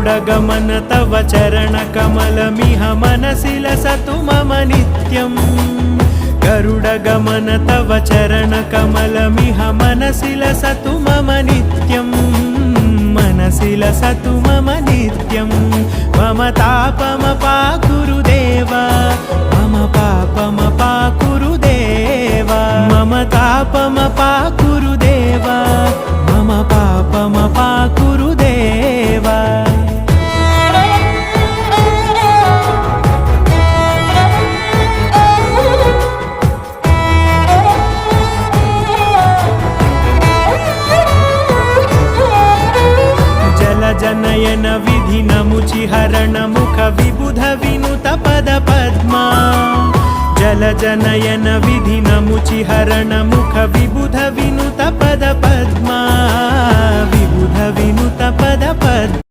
गरुडगमन तव चरणकमलमिह मनसि लसतु मम नित्यम् गरुडगमन तव चरणकमलमिह मनसि लसतु मम नित्यम् मनसि लसतु मम नित्यम् मम तापमपाकुरु देव मम पापमपाकुरु देव मम तापमपाकुरु देव मम पापमपाकुरु देव जनयन विधिनमुचिहरण मुख विबुध विनुत पद पद्मा जलजनयन विधिनमुचिहरण मुख विबुध विनुत पद पद्मा विबुध विनुत पद पद्मा